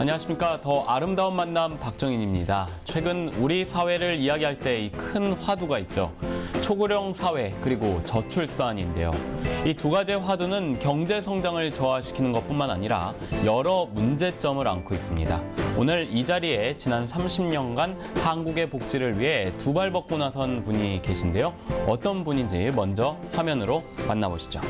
안녕하십니까. 더 아름다운 만남 박정인입니다. 최근 우리 사회를 이야기할 때 이 큰 화두가 있죠. 초고령 사회 그리고 저출산인데요. 이 두 가지의 화두는 경제 성장을 저하시키는 것뿐만 아니라 여러 문제점을 안고 있습니다. 오늘 이 자리에 지난 30년간 한국의 복지를 위해 두 발 벗고 나선 분이 계신데요. 어떤 분인지 먼저 화면으로 만나보시죠.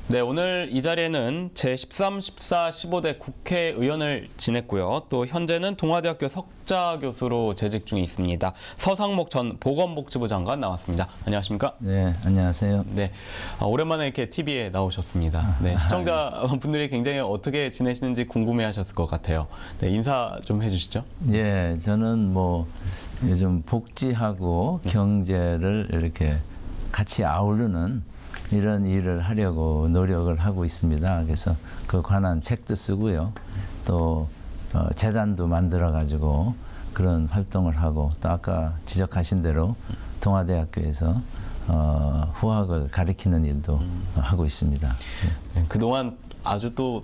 네, 오늘 이 자리에는 제13, 14, 15대 국회의원을 지냈고요. 또 현재는 동아대학교 석자 교수로 재직 중에 있습니다. 서상목 전 보건복지부 장관 나왔습니다. 안녕하십니까? 네, 안녕하세요. 네, 오랜만에 이렇게 TV에 나오셨습니다. 네, 시청자분들이 굉장히 어떻게 지내시는지 궁금해하셨을 것 같아요. 네, 인사 좀 해주시죠. 예, 저는 뭐 요즘 복지하고 경제를 이렇게 같이 아우르는 이런 일을 하려고 노력을 하고 있습니다. 그래서 그 관한 책도 쓰고요. 또 재단도 만들어가지고 그런 활동을 하고 또 아까 지적하신 대로 동아대학교에서 후학을 가르치는 일도 하고 있습니다. 네, 그동안 아주 또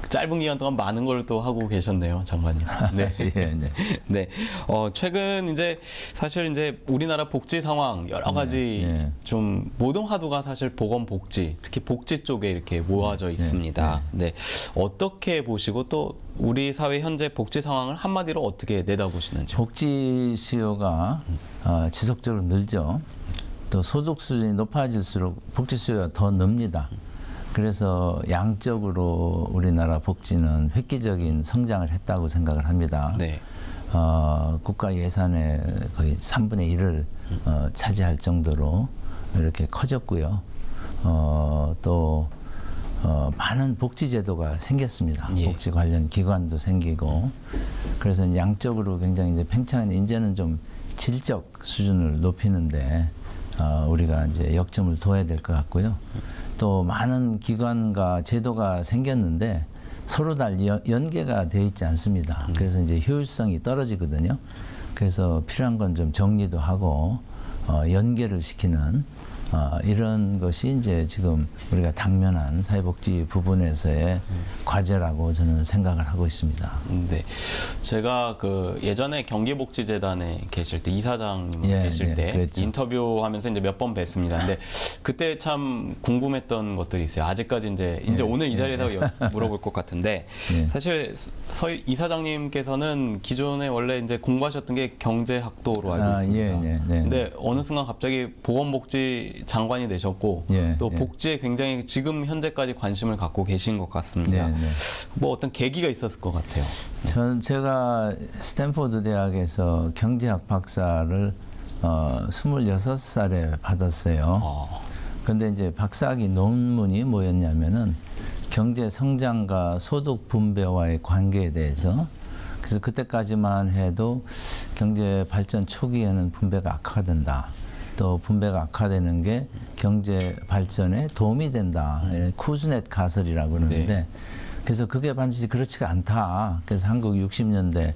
짧은 기간 동안 많은 걸 또 하고 계셨네요, 장관님. 네. 예, 네. 네. 최근 이제 사실 이제 우리나라 복지 상황 여러 가지 좀 모든 화두가 사실 보건복지, 특히 복지 쪽에 이렇게 모아져 있습니다. 네. 어떻게 보시고 또 우리 사회 현재 복지 상황을 한마디로 어떻게 내다보시는지. 복지 수요가 지속적으로 늘죠. 또 소득 수준이 높아질수록 복지 수요가 더 늡니다. 그래서 양적으로 우리나라 복지는 획기적인 성장을 했다고 생각을 합니다. 네. 국가 예산의 거의 3분의 1을 차지할 정도로 이렇게 커졌고요. 또 많은 복지 제도가 생겼습니다. 예. 복지 관련 기관도 생기고 그래서 양적으로 굉장히 이제 팽창한 이제는 좀 질적 수준을 높이는데 우리가 이제 역점을 둬야 될 것 같고요. 또 많은 기관과 제도가 생겼는데 서로 다 연계가 되어 있지 않습니다. 그래서 이제 효율성이 떨어지거든요. 그래서 필요한 건 좀 정리도 하고 연계를 시키는 이런 것이 이제 지금 우리가 당면한 사회복지 부분에서의 과제라고 저는 생각을 하고 있습니다. 네, 제가 그 예전에 경기복지재단에 계실 때 이사장님 계실 때 그랬죠. 인터뷰하면서 이제 몇 번 뵀습니다. 근데 그때 참 궁금했던 것들이 있어요. 아직까지 이제 오늘 이 자리에서 물어볼 것 같은데 사실 서 이사장님께서는 기존에 원래 이제 공부하셨던 게 경제학도로 알고 있습니다. 근데 어느 순간 갑자기 보건복지 장관이 되셨고 또 복지에 굉장히 지금 현재까지 관심을 갖고 계신 것 같습니다. 뭐 어떤 계기가 있었을 것 같아요. 제가 스탠포드 대학에서 경제학 박사를 26살에 받았어요. 근데 이제 박사학위 논문이 뭐였냐면은 경제 성장과 소득 분배와의 관계에 대해서 그래서 그때까지만 해도 경제 발전 초기에는 분배가 악화된다. 또 분배가 악화되는 게 경제 발전에 도움이 된다. 쿠즈넷 가설이라고 그러는데 그래서 그게 반드시 그렇지가 않다. 그래서 한국 60년대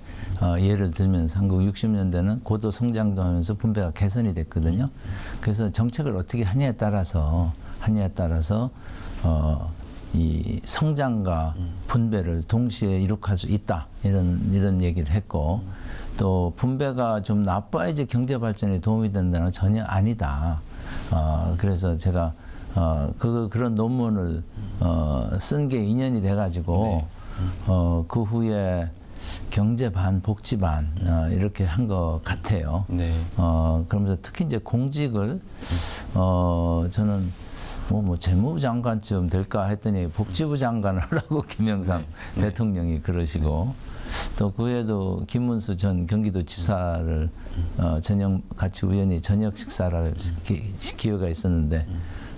예를 들면서 한국 60년대는 고도 성장도 하면서 분배가 개선이 됐거든요. 그래서 정책을 어떻게 하냐에 따라서 이 성장과 분배를 동시에 이룩할 수 있다. 이런 얘기를 했고 또 분배가 좀 나빠야지 경제 발전에 도움이 된다는 건 전혀 아니다. 그래서 제가 그런 논문을 쓴 게 2년이 돼가지고 그 후에 경제 반 복지 반 이렇게 한 것 같아요. 그러면서 특히 이제 공직을 저는 뭐 재무부 장관쯤 될까 했더니 복지부 장관을 하라고 김영삼 대통령이 그러시고 또 그 외에도 김문수 전 경기도지사를 저녁 같이 우연히 저녁 식사를 기회가 있었는데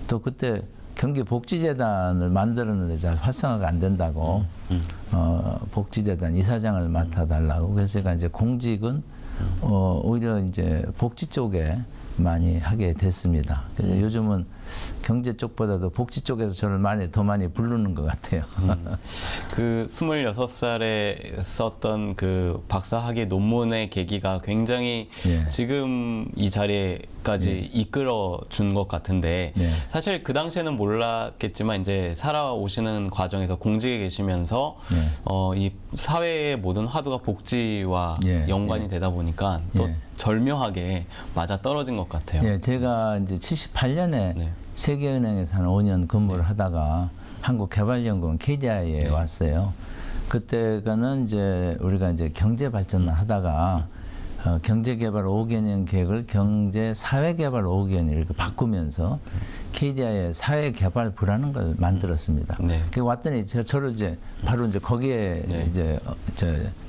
또 그때 경기복지재단을 만들었는데 잘 활성화가 안 된다고 복지재단 이사장을 맡아달라고 그래서 제가 이제 공직은 오히려 이제 복지 쪽에 많이 하게 됐습니다. 그래서 요즘은 경제 쪽보다도 복지 쪽에서 저를 더 많이 부르는 것 같아요. 그 26살에 썼던 그 박사학위 논문의 계기가 굉장히 예. 지금 이 자리에까지 이끌어 준 것 같은데 네. 사실 그 당시에는 몰랐겠지만 이제 살아오시는 과정에서 공직에 계시면서 이 사회의 모든 화두가 복지와 예. 연관이 예. 되다 보니까 또 예. 절묘하게 맞아 떨어진 것 같아요. 예, 제가 이제 78년에 네. 세계은행에서 한 5년 근무를 하다가 한국개발연구원 KDI에 네. 왔어요. 그때가는 이제 우리가 이제 경제 발전만 하다가 경제개발 5개년 계획을 경제사회개발 5개년 이렇게 바꾸면서 KDI의 사회개발부라는 걸 만들었습니다. 네. 그 왔더니 저를 이제 바로 이제 거기에 네. 이제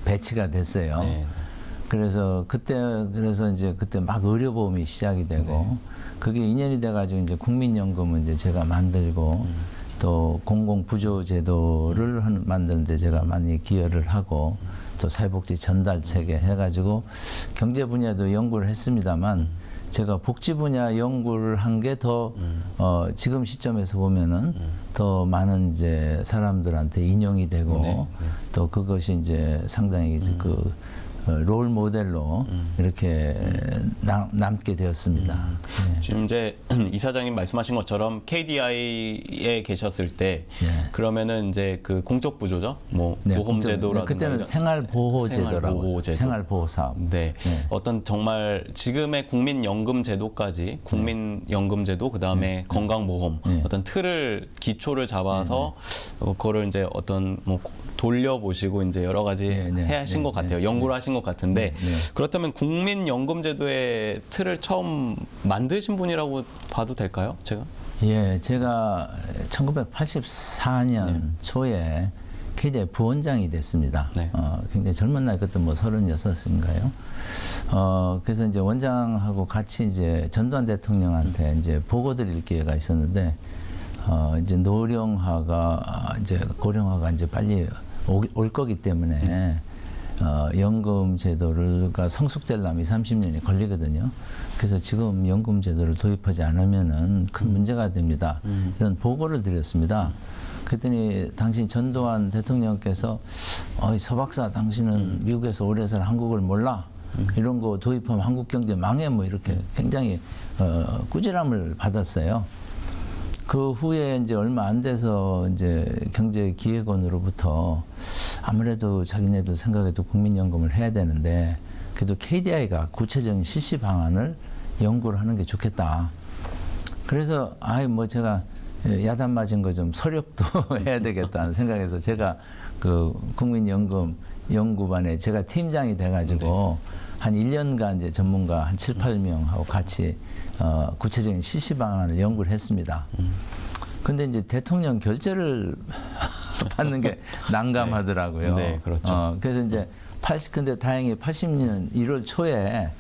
배치가 됐어요. 네. 그래서 그때 막 의료보험이 시작이 되고 그게 2년이 돼가지고 이제 국민연금은 이제 제가 만들고 또 공공부조제도를 만드는데 제가 많이 기여를 하고 또 사회복지 전달 체계 해가지고 경제 분야도 연구를 했습니다만 제가 복지 분야 연구를 한 게 더 지금 시점에서 보면은 더 많은 이제 사람들한테 인용이 되고 네. 또 그것이 이제 상당히 그 롤 모델로 이렇게 남게 되었습니다. 네. 지금 이제 이사장님 말씀하신 것처럼 KDI에 계셨을 때 예. 그러면은 이제 그 공적 부조죠, 뭐 네, 보험제도라든가 그때는 이런- 생활보호제도라고 생활보호제도. 생활보호사업. 네. 네. 어떤 정말 지금의 국민연금제도까지 국민연금제도 그다음에 건강보험 네. 어떤 틀을 기초를 잡아서 그거를 이제 어떤 뭐 돌려보시고 이제 여러 가지 네, 네, 해 하신 네, 것 같아요. 네, 연구를 하신 것 같은데 네. 그렇다면 국민연금제도의 틀을 처음 만드신 분이라고 봐도 될까요? 제가? 예, 제가 1984년 초에 KDI 부원장이 됐습니다. 네. 굉장히 젊은 나이 그때 뭐 36인가요? 그래서 이제 원장하고 같이 이제 전두환 대통령한테 이제 보고 드릴 기회가 있었는데, 이제 노령화가, 이제 고령화가 이제 빨리 올 거기 때문에, 연금 제도가 성숙되려면 20, 30년이 걸리거든요. 그래서 지금 연금 제도를 도입하지 않으면은 큰 문제가 됩니다. 이런 보고를 드렸습니다. 그랬더니 당시 전두환 대통령께서 서 박사 당신은 미국에서 오래 살 한국을 몰라? 이런 거 도입하면 한국 경제 망해 뭐 이렇게 굉장히 꾸지람을 받았어요. 그 후에 이제 얼마 안 돼서 이제 경제기획원으로부터 아무래도 자기네들 생각에도 국민연금을 해야 되는데 그래도 KDI가 구체적인 실시 방안을 연구를 하는 게 좋겠다. 그래서 뭐 제가 야단 맞은 거 좀 서력도 해야 되겠다는 생각에서 제가 그 국민연금 연구반에 제가 팀장이 돼가지고 한 1년간 이제 전문가 한 7, 8명하고 같이 구체적인 실시 방안을 연구를 했습니다. 근데 이제 대통령 결재를 받는 게 난감하더라고요. 네, 그렇죠. 그래서 이제 근데 다행히 80년 1월 초에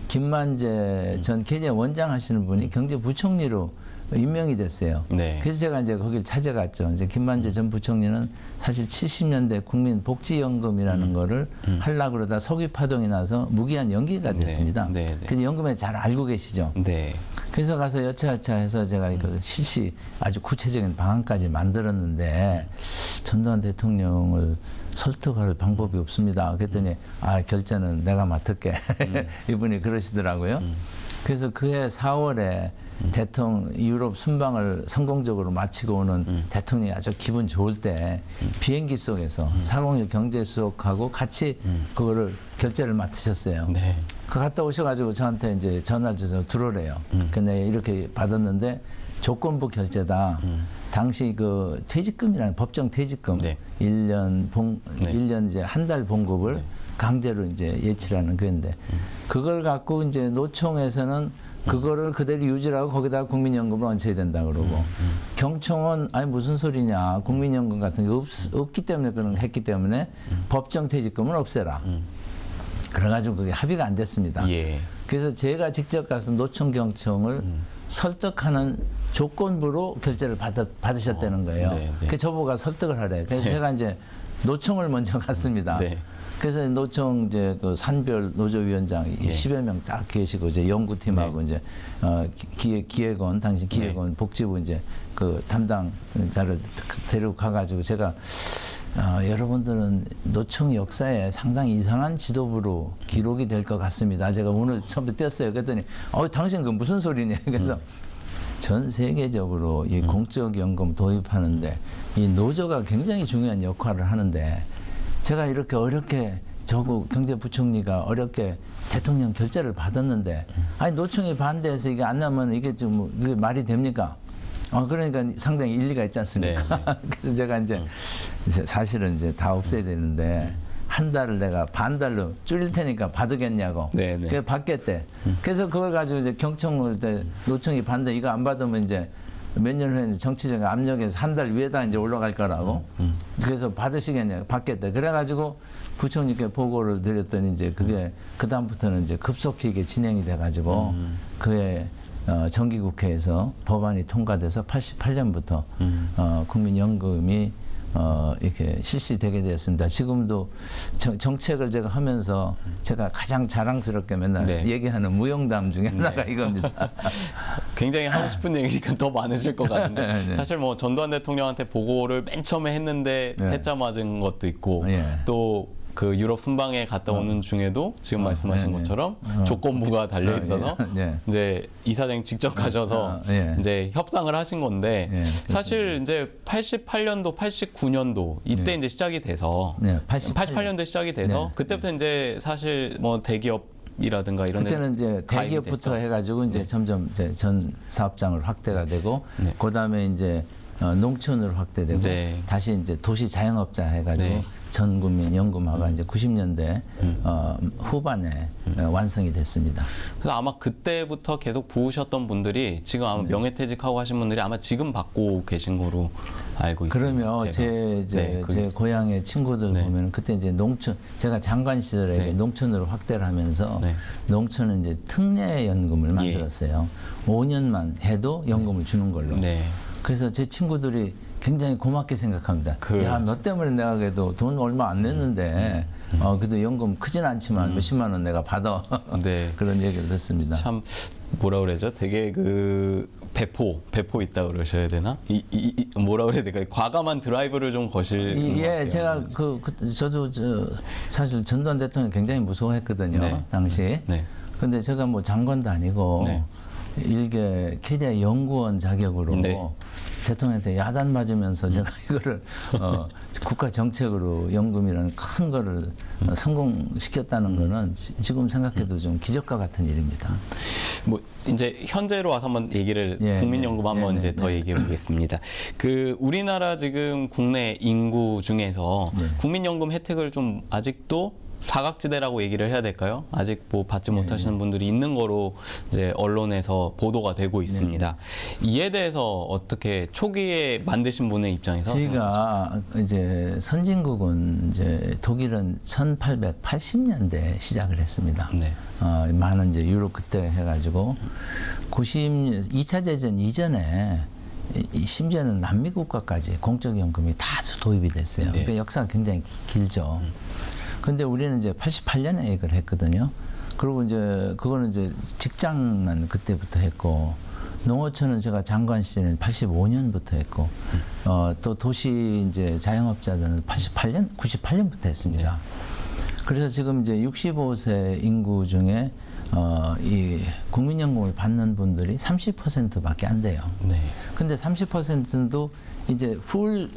김만재 전 KDI 원장 하시는 분이 경제부총리로 임명이 됐어요. 네. 그래서 제가 이제 거기를 찾아갔죠. 이제 김만재 전 부총리는 사실 70년대 국민복지연금이라는 거를 하려고 그러다 서귀 파동이 나서 무기한 연기가 됐습니다. 네, 네. 그래서 연금에 잘 알고 계시죠. 네. 그래서 가서 여차여차 해서 제가 그 실시 아주 구체적인 방안까지 만들었는데 전두환 대통령을 설득할 방법이 없습니다. 그랬더니 결제는 내가 맡을게. 이분이 그러시더라고요. 그래서 그해 4월에 유럽 순방을 성공적으로 마치고 오는 대통령이 아주 기분 좋을 때 비행기 속에서 401 경제수석하고 같이 그거를 결제를 맡으셨어요. 네. 그 갔다 오셔가지고 저한테 이제 전화를 줘서 들어오래요. 근데 이렇게 받았는데 조건부 결제다. 당시 그 퇴직금이라는 법정 퇴직금 네. 1년 이제 한 달 봉급을 강제로 이제 예치라는 그건데 그걸 갖고 이제 노총에서는 그거를 그대로 유지하고 거기다가 국민연금을 얹혀야 된다 그러고 경총은 무슨 소리냐 국민연금 같은 게 없기 때문에 그런 거 했기 때문에 법정 퇴직금은 없애라. 그래가지고 그게 합의가 안 됐습니다. 예. 그래서 제가 직접 가서 노총 경총을 설득하는 조건부로 결제를 받으셨다는 거예요. 네, 네. 그 저보고 설득을 하래요. 그래서 제가 이제 노총을 먼저 갔습니다. 네. 그래서 노총 이제 그 산별 노조위원장 네. 10여 명 딱 계시고 이제 연구팀하고 이제 기획원 당시 기획원 복지부 이제 그 담당자를 데리고 가가지고 제가 여러분들은 노총 역사에 상당히 이상한 지도부로 기록이 될 것 같습니다. 제가 오늘 처음부터 뗐어요. 그랬더니 당신 그 무슨 소리냐. 그래서 전 세계적으로 이 공적연금 도입하는데 이 노조가 굉장히 중요한 역할을 하는데 제가 이렇게 어렵게 조국 경제부총리가 어렵게 대통령 결재를 받았는데 아니 노총이 반대해서 이게 안 나면 이게 좀 이게 말이 됩니까? 그러니까 상당히 일리가 있지 않습니까? 네. 그래서 제가 이제 사실은 이제 다 없애야 되는데 한 달을 내가 반달로 줄일 테니까 받으겠냐고. 네, 네. 그래서 받겠대. 그래서 그걸 가지고 이제 경청을 때 노총이 반대 이거 안 받으면 이제 몇 년 후에 이제 정치적 압력에서 한 달 위에다 이제 올라갈 거라고. 그래서 받으시겠냐고. 받겠대. 그래가지고 부총리께 보고를 드렸더니 이제 그게 그다음부터는 이제 급속히 이게 진행이 돼가지고 그의 정기국회에서 법안이 통과돼서 88년부터 국민연금이 이렇게 실시되게 되었습니다. 지금도 정책을 제가 하면서 제가 가장 자랑스럽게 맨날 네. 얘기하는 무용담 중에 하나가 이겁니다. 굉장히 하고 싶은 얘기가 더 많으실 것 같은데 네. 사실 뭐 전두환 대통령한테 보고를 맨 처음에 했는데 네. 퇴짜 맞은 것도 있고 예. 또 그 유럽 순방에 갔다 오는 중에도 지금 말씀하신 네, 네. 것처럼 조건부가 달려 있어서 예. 이제 이사장이 직접 가셔서 예. 이제 협상을 하신 건데 예, 사실 이제 88년도, 89년도 이때 이제 시작이 돼서 네, 88년도에 시작이 돼서 네. 그때부터 이제 사실 뭐 대기업이라든가 이런 데 그때는 이제 가입이 대기업부터 됐죠. 해가지고 이제 점점 이제 전 사업장을 확대가 되고 네. 그다음에 이제 농촌으로 확대되고 네. 다시 이제 도시 자영업자 해가지고 네. 전 국민 연금화가 이제 90년대 후반에 완성이 됐습니다. 그래서 아마 그때부터 계속 부으셨던 분들이 지금 아마 명예퇴직하고 하신 분들이 아마 지금 받고 계신 거로 알고 있습니다. 그러면 제가. 제 고향의 친구들 네. 보면 그때 이제 농촌 제가 장관 시절에 네. 농촌으로 확대를 하면서 네. 농촌은 이제 특례 연금을 만들었어요. 5년만 해도 연금을 주는 걸로. 네. 그래서 제 친구들이 굉장히 고맙게 생각합니다. 그렇죠. 야, 너 때문에 내가 그래도 돈 얼마 안 냈는데, 그래도 연금 크진 않지만 몇십만 원 내가 받아. 네. 그런 얘기를 듣습니다. 참 뭐라 그러죠? 되게 그 배포 있다 그러셔야 되나? 뭐라 그래야 될까? 과감한 드라이브를 좀 거실 것 예, 같아요. 제가 저도 사실 전두환 대통령 굉장히 무서워했거든요. 네. 당시. 네. 근데 제가 뭐 장관도 아니고 네. 일개 캐리아 연구원 자격으로 네. 대통령한테 야단 맞으면서 제가 이거를 국가 정책으로 연금이라는 큰 거를 성공시켰다는 거는 지금 생각해도 좀 기적과 같은 일입니다. 뭐 이제 현재로 와서 한번 얘기를 예, 국민연금 네, 한번 네, 이제 네, 더 네. 얘기해 보겠습니다. 그 우리나라 지금 국내 인구 중에서 네. 국민연금 혜택을 좀 아직도 사각지대라고 얘기를 해야 될까요? 아직 뭐 받지 못하시는 분들이 있는 거로 이제 언론에서 보도가 되고 있습니다. 이에 대해서 어떻게 초기에 만드신 분의 입장에서 저희가 이제 선진국은 이제 독일은 1880년대 시작을 했습니다. 네. 많은 이제 유럽 그때 해가지고 2차 대전 이전에 심지어는 남미 국가까지 공적연금이 다 도입이 됐어요. 네. 그 역사가 굉장히 길죠. 근데 우리는 이제 88년에 이걸 했거든요. 그리고 이제 그거는 이제 직장만 그때부터 했고 농어촌은 제가 장관 시절에는 85년부터 했고 또 도시 이제 자영업자들은 98년부터 했습니다. 그래서 지금 이제 65세 인구 중에 이 국민연금을 받는 분들이 30%밖에 안 돼요. 네. 근데 30%도 이제 풀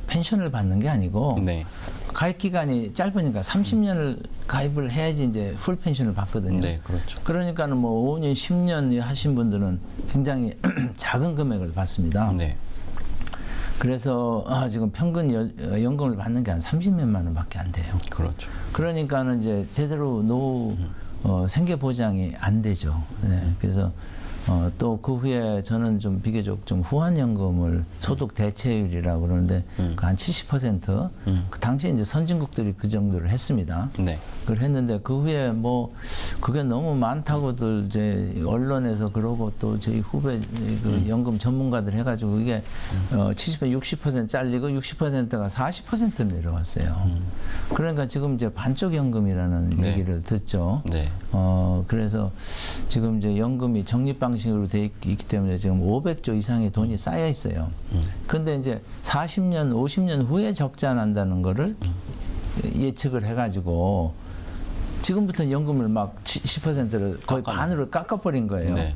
펜션을 받는 게 아니고 네. 가입 기간이 짧으니까 30년을 가입을 해야지 이제 풀 펜션을 받거든요. 네, 그렇죠. 그러니까는 뭐 5년, 10년 하신 분들은 굉장히 작은 금액을 받습니다. 네. 그래서 지금 평균 연금을 받는 게 한 30몇만 원밖에 안 돼요. 그렇죠. 그러니까는 이제 제대로 노후 생계 보장이 안 되죠. 네. 그래서 또 그 후에 저는 좀 비교적 좀 후환연금을 소득 대체율이라고 그러는데 그 한 70%. 그 당시에 이제 선진국들이 그 정도를 했습니다. 네. 그걸 했는데 그 후에 뭐 그게 너무 많다고들 이제 언론에서 그러고 또 저희 후배 그 연금 전문가들 해가지고 이게 70% 60% 잘리고 60%가 40% 내려왔어요. 그러니까 지금 이제 반쪽 연금이라는 네. 얘기를 듣죠. 네. 그래서 지금 이제 연금이 적립 방식으로 돼 있기 때문에 지금 500조 이상의 돈이 쌓여 있어요. 근데 이제 40년, 50년 후에 적자 난다는 거를 예측을 해가지고 지금부터 연금을 막 10%를 거의 반으로 깎아버린 거예요. 네.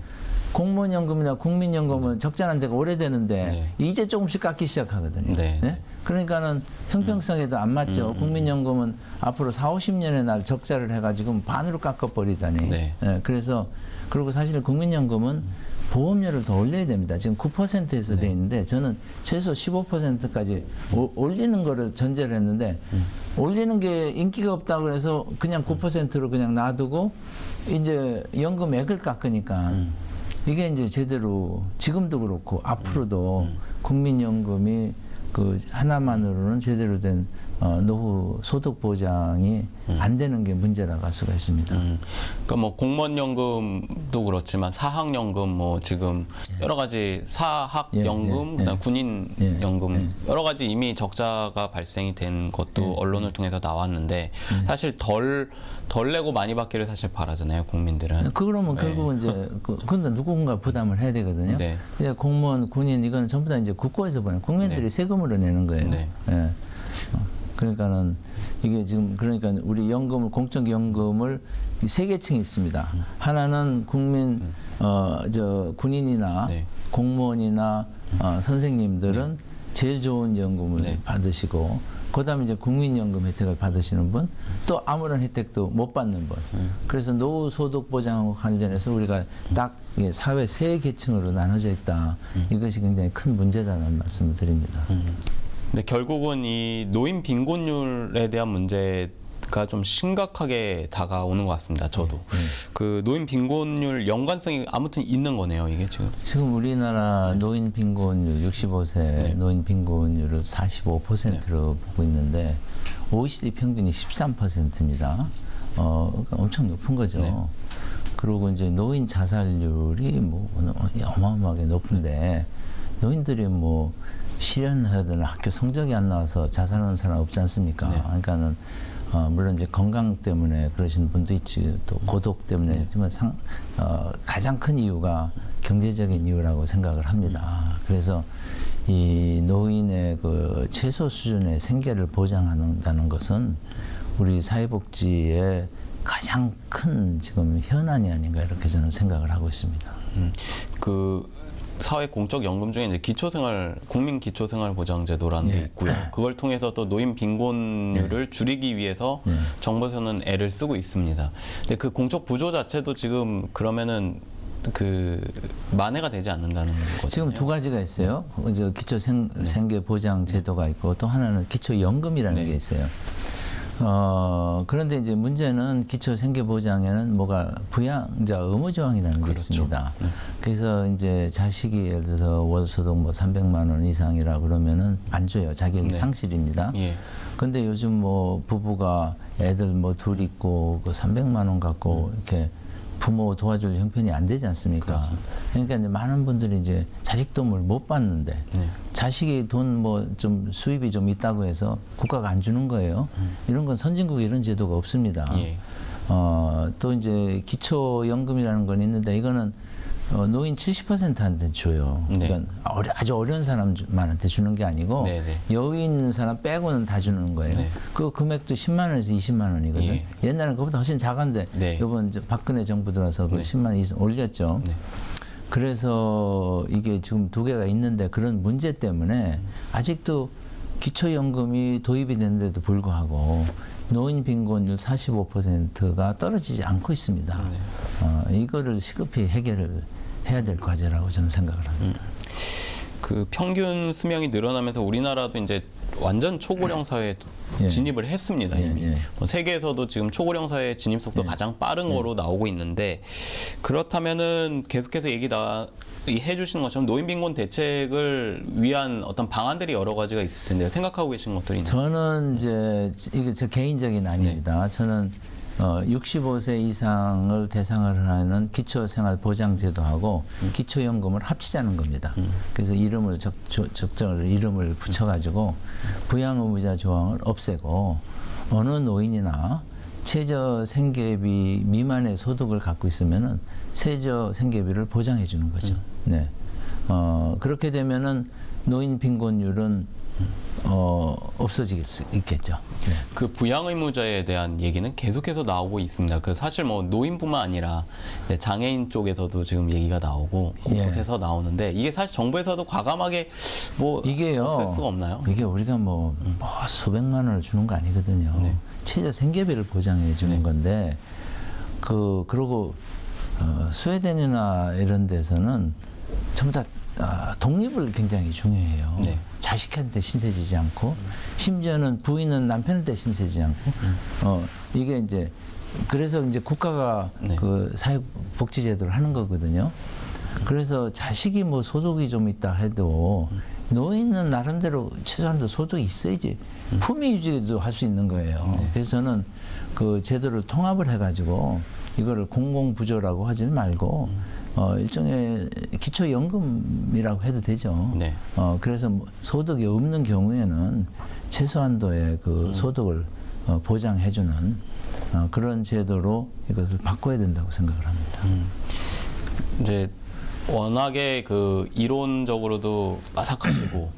공무원 연금이나 국민연금은 적자 난 데가 오래되는데 이제 조금씩 깎기 시작하거든요. 네. 네? 그러니까는 형평성에도 안 맞죠. 국민연금은 앞으로 4, 50년의 날 적자를 해가지고 반으로 깎아버리다니. 네. 예, 그래서 그리고 사실 국민연금은 보험료를 더 올려야 됩니다. 지금 9%에서 돼 있는데 저는 최소 15%까지 올리는 거를 전제를 했는데 올리는 게 인기가 없다고 해서 그냥 9%로 그냥 놔두고 이제 연금액을 깎으니까 이게 이제 제대로 지금도 그렇고 앞으로도 국민연금이 그 하나만으로는 제대로 된 노후 소득 보장이 안 되는 게 문제라고 할 수가 있습니다. 그러니까 뭐 공무원연금도 그렇지만 사학연금 뭐 지금 여러 가지 사학연금, 그다음 군인연금 여러 가지 이미 적자가 발생이 된 것도 언론을 통해서 나왔는데 사실 덜 내고 많이 받기를 사실 바라잖아요, 국민들은. 그러면 결국은 이제 근데 누군가 부담을 해야 되거든요. 네. 이제 공무원, 군인 이건 전부 다 이제 국고에서 보내 국민들이 세금으로 내는 거예요. 네. 예. 그러니까는 이게 지금 그러니까 우리 연금을 공적 연금을 세 계층이 있습니다. 하나는 국민 군인이나 네. 공무원이나 선생님들은 제일 좋은 연금을 받으시고 그다음에 이제 국민연금 혜택을 받으시는 분, 또 아무런 혜택도 못 받는 분. 그래서 노후 소득 보장과 관련해서 우리가 딱 사회 세 계층으로 나눠져 있다. 이것이 굉장히 큰 문제다라는 말씀을 드립니다. 근데 결국은 이 노인 빈곤율에 대한 문제가 좀 심각하게 다가오는 것 같습니다. 저도 그 노인 빈곤율 연관성이 아무튼 있는 거네요. 이게 지금 우리나라 노인 빈곤율 65세 노인 빈곤율을 45%로 보고 있는데 OECD 평균이 13%입니다. 그러니까 엄청 높은 거죠. 그리고 이제 노인 자살률이 뭐 어마어마하게 높은데 노인들이 뭐 실연하든 학교 성적이 안 나와서 자살하는 사람 없지 않습니까? 그러니까는 물론 이제 건강 때문에 그러신 분도 있지, 또 고독 때문에 있지만 가장 큰 이유가 경제적인 이유라고 생각을 합니다. 그래서 이 노인의 그 최소 수준의 생계를 보장한다는 것은 우리 사회복지의 가장 큰 지금 현안이 아닌가 이렇게 저는 생각을 하고 있습니다. 그 사회 공적 연금 중에 이제 국민 기초생활보장제도라는 게 있고요. 그걸 통해서 또 노인 빈곤율을 줄이기 위해서 정부에서는 애를 쓰고 있습니다. 근데 그 공적 부조 자체도 지금 그러면은 그 만회가 되지 않는다는 거죠. 지금 두 가지가 있어요. 이제 기초생계보장제도가 있고 또 하나는 기초연금이라는 게 있어요. 그런데 이제 문제는 기초생계보장에는 뭐가 부양자 의무조항이라는 게 있습니다. 그래서 이제 자식이 예를 들어서 월소득 뭐 300만 원 이상이라 그러면은 안 줘요. 자격이 상실입니다. 근데 요즘 뭐 부부가 애들 뭐 둘 있고 그 300만 원 갖고 이렇게 부모 도와줄 형편이 안 되지 않습니까? 그러니까 이제 많은 분들이 이제 자식 도움을 못 받는데 자식이 돈 뭐 좀 수입이 좀 있다고 해서 국가가 안 주는 거예요. 이런 건 선진국에 이런 제도가 없습니다. 또 이제 기초연금이라는 건 있는데 이거는 노인 70%한테 줘요. 그러니까 아주 어려운 사람만한테 주는 게 아니고 여유 있는 사람 빼고는 다 주는 거예요. 그 금액도 10만 원에서 20만 원이거든요. 옛날에는 그보다 훨씬 작은데 이번 박근혜 정부 들어서 그 10만 원 이상 올렸죠. 그래서 이게 지금 두 개가 있는데 그런 문제 때문에 아직도 기초연금이 도입이 됐는데도 불구하고 노인 빈곤율 45%가 떨어지지 않고 있습니다. 이거를 시급히 해결을 해야 될 과제라고 저는 생각을 합니다. 그 평균 수명이 늘어나면서 우리나라도 이제 완전 초고령 사회에 예. 진입을 했습니다. 이미. 예. 뭐 세계에서도 지금 초고령 사회 진입 속도 예. 가장 빠른 거로 나오고 있는데 그렇다면은 계속해서 해주시는 것처럼 노인 빈곤 대책을 위한 어떤 방안들이 여러 가지가 있을 텐데요. 생각하고 계신 것들이 있나요? 저는 이제 이게 제 개인적인 아닙니다. 저는 65세 이상을 대상을 하는 기초생활보장제도하고 기초연금을 합치자는 겁니다. 그래서 이름을 적정을 이름을 붙여가지고 부양의무자 조항을 없애고 어느 노인이나 최저 생계비 미만의 소득을 갖고 있으면은 최저 생계비를 보장해 주는 거죠. 네. 그렇게 되면은 노인 빈곤율은 없어질 수 있겠죠. 네. 그 부양의무자에 대한 얘기는 계속해서 나오고 있습니다. 그 사실 뭐 노인뿐만 아니라 이제 장애인 쪽에서도 지금 얘기가 나오고 곳곳에서 나오는데 이게 사실 정부에서도 과감하게 뭐 이게요. 없앨 수가 없나요? 이게 우리가 뭐 수백만 원을 주는 거 아니거든요. 네. 최저 생계비를 보장해 주는 네. 건데 그리고 스웨덴이나 이런 데서는 전부 다 독립을 굉장히 중요해요. 네. 자식한테 신세지지 않고 심지어는 부인은 남편한테 신세지지 않고 이게 이제 그래서 이제 국가가 네. 그 사회복지제도를 하는 거거든요. 그래서 자식이 뭐 소득이 좀 있다 해도 노인은 나름대로 최소한도 소득이 있어야지 품위 유지도 할 수 있는 거예요. 네. 그래서 저는 그 제도를 통합을 해가지고 이거를 공공부조라고 하지 말고 일종의 기초연금이라고 해도 되죠. 네. 그래서 뭐 소득이 없는 경우에는 최소한도의 그 소득을 보장해주는 그런 제도로 이것을 바꿔야 된다고 생각을 합니다. 이제 워낙에 그 이론적으로도 빠삭하시고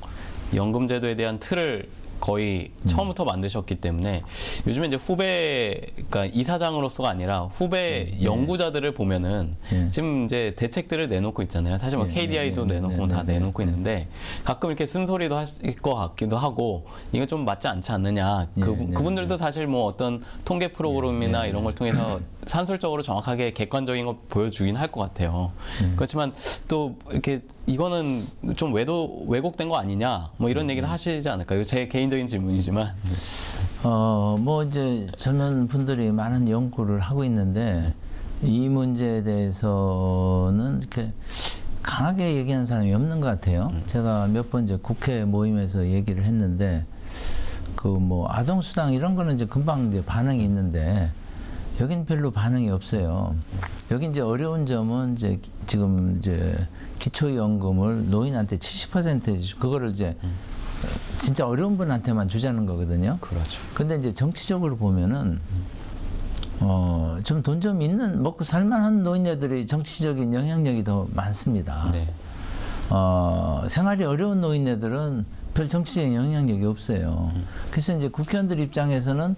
연금제도에 대한 틀을 거의 처음부터 만드셨기 때문에 요즘에 이제 후배, 그러니까 이사장으로서가 아니라 후배 연구자들을 보면은 지금 이제 대책들을 내놓고 있잖아요. 사실 뭐 KDI도 내놓고 다 내놓고 있는데 가끔 이렇게 쓴소리도 하실 것 같기도 하고 이거 좀 맞지 않지 않느냐. 그분들도 사실 뭐 어떤 통계 프로그램이나 이런 걸 통해서 산술적으로 정확하게 객관적인 걸 보여주긴 할 것 같아요. 그렇지만 또 이렇게 이거는 좀 왜곡된 거 아니냐 뭐 이런 얘기도 하시지 않을까요? 제 개인적인 질문이지만. 뭐 이제 젊은 분들이 많은 연구를 하고 있는데 이 문제에 대해서는 이렇게 강하게 얘기하는 사람이 없는 것 같아요. 제가 몇 번 이제 국회 모임에서 얘기를 했는데 그 뭐 아동수당 이런 거는 이제 금방 이제 반응이 있는데 여긴 별로 반응이 없어요. 여기 이제 어려운 점은 이제 지금 이제 기초연금을 노인한테 70% 그거를 이제 진짜 어려운 분한테만 주자는 거거든요. 그렇죠. 근데 이제 정치적으로 보면은 좀 돈 좀 있는 먹고 살만한 노인네들이 정치적인 영향력이 더 많습니다. 네. 생활이 어려운 노인네들은 별 정치적인 영향력이 없어요. 그래서 이제 국회의원들 입장에서는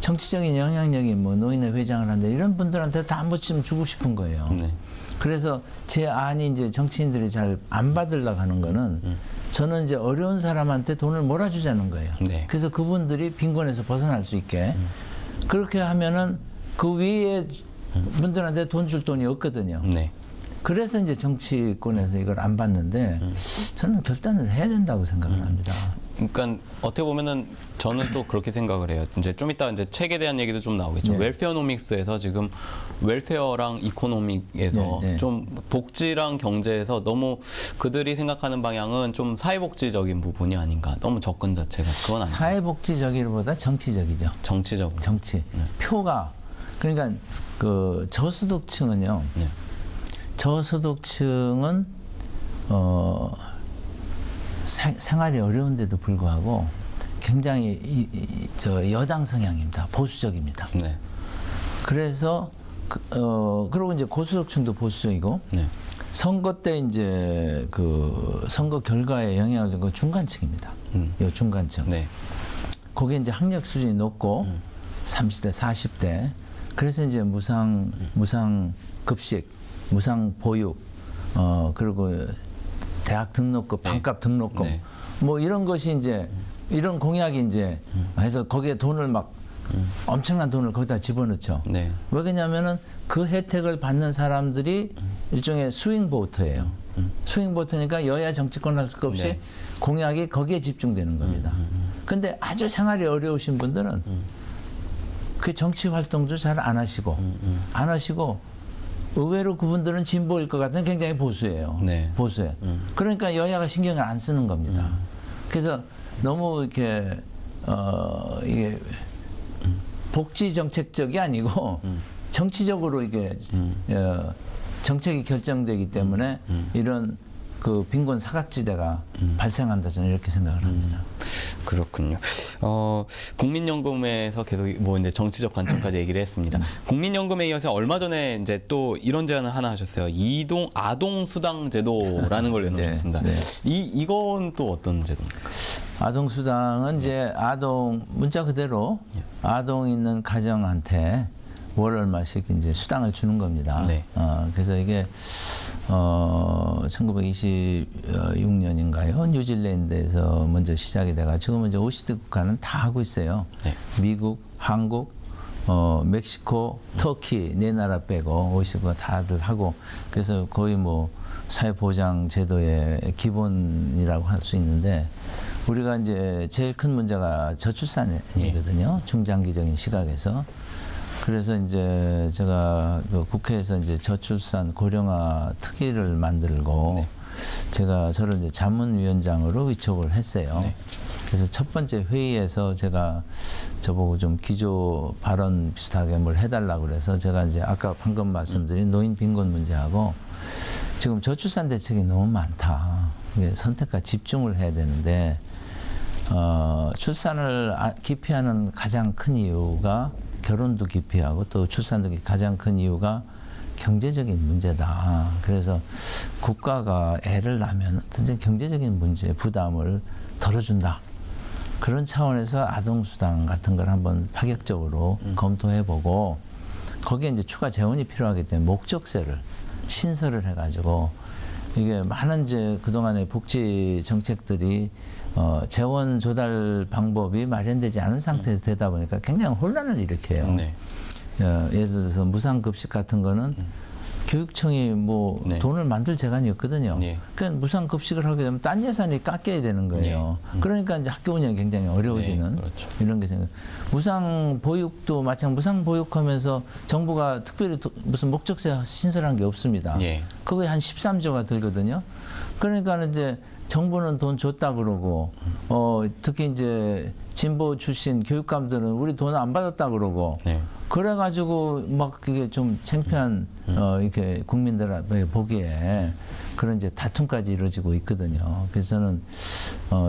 정치적인 영향력이 뭐 노인회 회장을 한다 이런 분들한테 다 한 번쯤 주고 싶은 거예요. 네. 그래서 제 안이 이제 정치인들이 잘 안 받으려고 하는 거는 저는 이제 어려운 사람한테 돈을 몰아주자는 거예요. 네. 그래서 그분들이 빈곤에서 벗어날 수 있게 그렇게 하면은 그 위에 분들한테 돈 줄 돈이 없거든요. 네. 그래서 이제 정치권에서 이걸 안 받는데 저는 결단을 해야 된다고 생각을 합니다. 그러니까 어떻게 보면은 저는 또 그렇게 생각을 해요. 이제 좀 이따 이제 책에 대한 얘기도 좀 나오겠죠. 네. 웰페어노믹스에서 지금 웰페어랑 이코노믹에서 네. 좀 복지랑 경제에서 너무 그들이 생각하는 방향은 좀 사회복지적인 부분이 아닌가. 너무 접근 자체가 그건 아닌가. 사회복지적이보다 정치적이죠. 정치적으로. 정치. 표가 그러니까 그 저소득층은요. 네. 저소득층은 생활이 어려운데도 불구하고 굉장히 저 여당 성향입니다. 보수적입니다. 네. 그래서 그리고 이제 고소득층도 보수적이고 네. 선거 때 이제 그 선거 결과에 영향을 준 거 중간층입니다. 요 중간층. 네. 거기에 이제 학력 수준이 높고 30대, 40대. 그래서 이제 무상 급식, 무상 보육, 그리고 대학 등록금, 반값 등록금, 네. 뭐 이런 것이 이제 이런 공약이 이제 해서 거기에 돈을 막 엄청난 돈을 거기다 집어넣죠. 네. 왜 그러냐면은 그 혜택을 받는 사람들이 일종의 스윙 보터예요. 스윙 보터니까 여야 정치권 할 것 없이 네. 공약이 거기에 집중되는 겁니다. 근데 아주 생활이 어려우신 분들은 그 정치 활동도 잘 안 하시고 안 하시고 의외로 그분들은 진보일 것 같은 굉장히 보수예요. 네. 보수해. 그러니까 여야가 신경을 안 쓰는 겁니다. 그래서 너무 이렇게 이게 복지 정책적이 아니고 정치적으로 이게 정책이 결정되기 때문에 이런 그 빈곤 사각지대가 발생한다 저는 이렇게 생각을 합니다. 그렇군요. 국민연금에서 계속 뭐 이제 정치적 관점까지 얘기를 했습니다. 국민연금에 이어서 얼마 전에 이제 또 이런 제안을 하나 하셨어요. 아동 수당 제도라는 걸 내놓으셨습니다. 네. 이건 또 어떤 제도입니까? 아동 수당은 이제 아동 문자 그대로 아동 있는 가정한테 월 얼마씩 이제 수당을 주는 겁니다. 네. 그래서 이게 1926년인가요? 뉴질랜드에서 먼저 시작이 돼가 지금 이제 OECD 국가는 다 하고 있어요. 네. 미국, 한국, 멕시코, 터키 네 나라 빼고 OECD 국가 다들 하고 그래서 거의 뭐 사회보장 제도의 기본이라고 할 수 있는데 우리가 이제 제일 큰 문제가 저출산이거든요. 중장기적인 시각에서. 그래서 이제 제가 그 국회에서 이제 저출산 고령화 특위를 만들고 네. 제가 저를 이제 자문위원장으로 위촉을 했어요. 네. 그래서 첫 번째 회의에서 제가 저보고 좀 기조 발언 비슷하게 뭘 해달라고 그래서 제가 이제 아까 방금 말씀드린 노인 빈곤 문제하고 지금 저출산 대책이 너무 많다. 이게 선택과 집중을 해야 되는데 출산을 기피하는 가장 큰 이유가 결혼도 기피하고 또 출산도 가장 큰 이유가 경제적인 문제다. 그래서 국가가 애를 낳으면 어떤 경제적인 문제 부담을 덜어준다. 그런 차원에서 아동수당 같은 걸 한번 파격적으로 검토해보고 거기에 이제 추가 재원이 필요하기 때문에 목적세를 신설을 해가지고 이게 많은 이제 그동안의 복지 정책들이 재원 조달 방법이 마련되지 않은 상태에서 되다 보니까 굉장히 혼란을 일으켜요. 네. 예를 들어서 무상급식 같은 거는 교육청이 뭐 네. 돈을 만들 재간이 없거든요. 네. 그러니까 무상급식을 하게 되면 딴 예산이 깎여야 되는 거예요. 네. 그러니까 이제 학교 운영이 굉장히 어려워지는 네, 그렇죠. 이런 게 생겨요. 무상보육도 마찬가지 무상보육하면서 정부가 특별히 무슨 목적세 신설한 게 없습니다. 네. 그게 한 13조가 들거든요. 그러니까 이제 정부는 돈 줬다 그러고 특히 이제 진보 출신 교육감들은 우리 돈 안 받았다 그러고 네. 그래가지고 막 그게 좀 창피한 이렇게 국민들 보기에 그런 이제 다툼까지 이루어지고 있거든요. 그래서 저는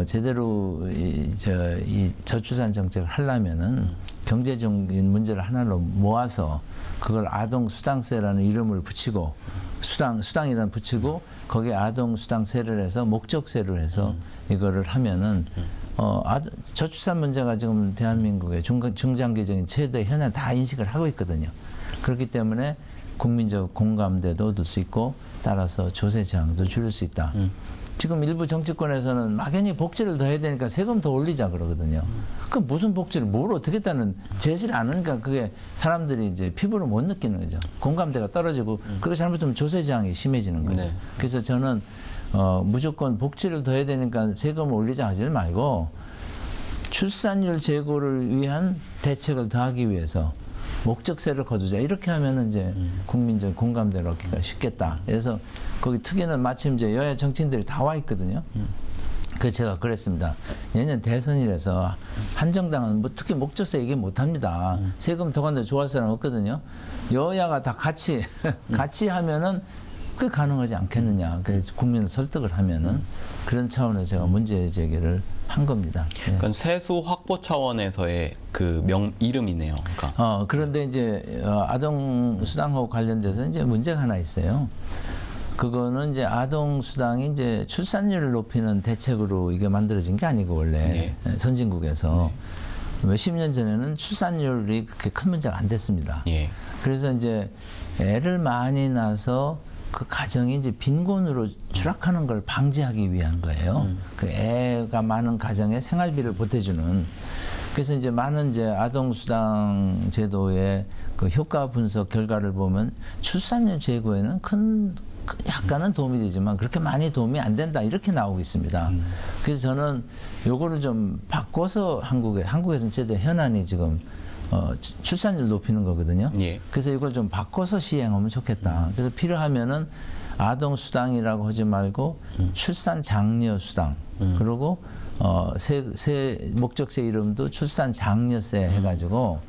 제대로 이 저출산 정책을 하려면은 경제적인 문제를 하나로 모아서 그걸 아동 수당세라는 이름을 붙이고 수당이라는 붙이고 거기에 아동 수당세를 해서 목적세를 해서 이거를 하면은 저출산 문제가 지금 대한민국의 중장기적인 최대 현안 다 인식을 하고 있거든요. 그렇기 때문에 국민적 공감대도 얻을 수 있고 따라서 조세 저항도 줄일 수 있다. 지금 일부 정치권에서는 막연히 복지를 더 해야 되니까 세금 더 올리자 그러거든요. 그럼 무슨 복지를 뭘 어떻게 했다는 제시를 안 하니까 그게 사람들이 이제 피부로 못 느끼는 거죠. 공감대가 떨어지고 그거 잘못하면 조세 저항이 심해지는 거죠. 네. 그래서 저는 무조건 복지를 더 해야 되니까 세금을 올리자 하지 말고 출산율 제고를 위한 대책을 더하기 위해서 목적세를 거두자 이렇게 하면은 이제 국민적 공감대를 얻기가 쉽겠다. 그래서 거기 특위는 마침 이제 여야 정치인들이 다 와 있거든요. 그래서 제가 그랬습니다. 내년 대선이라서 한정당은 뭐 특히 목적세 얘기 못 합니다. 세금 더 간다 좋아할 사람 없거든요. 여야가 다 같이 하면은 그게 가능하지 않겠느냐. 그래서 국민을 설득을 하면은 그런 차원에서 제가 문제 제기를 한 겁니다. 네. 그러니까 세수 확보 차원에서의 그 이름이네요. 그러니까. 그런데 이제 아동 수당하고 관련돼서 이제 문제가 하나 있어요. 그거는 이제 아동 수당이 이제 출산율을 높이는 대책으로 이게 만들어진 게 아니고 원래 네. 선진국에서 몇십 년 전에는 출산율이 그렇게 큰 문제가 안 됐습니다. 예. 그래서 이제 애를 많이 낳아서 그 가정이 이제 빈곤으로 추락하는 걸 방지하기 위한 거예요. 그 애가 많은 가정에 생활비를 보태주는. 그래서 이제 많은 이제 아동수당 제도의 그 효과 분석 결과를 보면 출산율 제고에는 큰 약간은 도움이 되지만 그렇게 많이 도움이 안 된다 이렇게 나오고 있습니다. 그래서 저는 요거를 좀 바꿔서 한국에서는 최대 현안이 지금 출산율 높이는 거거든요. 예. 그래서 이걸 좀 바꿔서 시행하면 좋겠다. 그래서 필요하면은 아동 수당이라고 하지 말고 출산 장려 수당. 그리고 목적세 이름도 출산 장려세 해가지고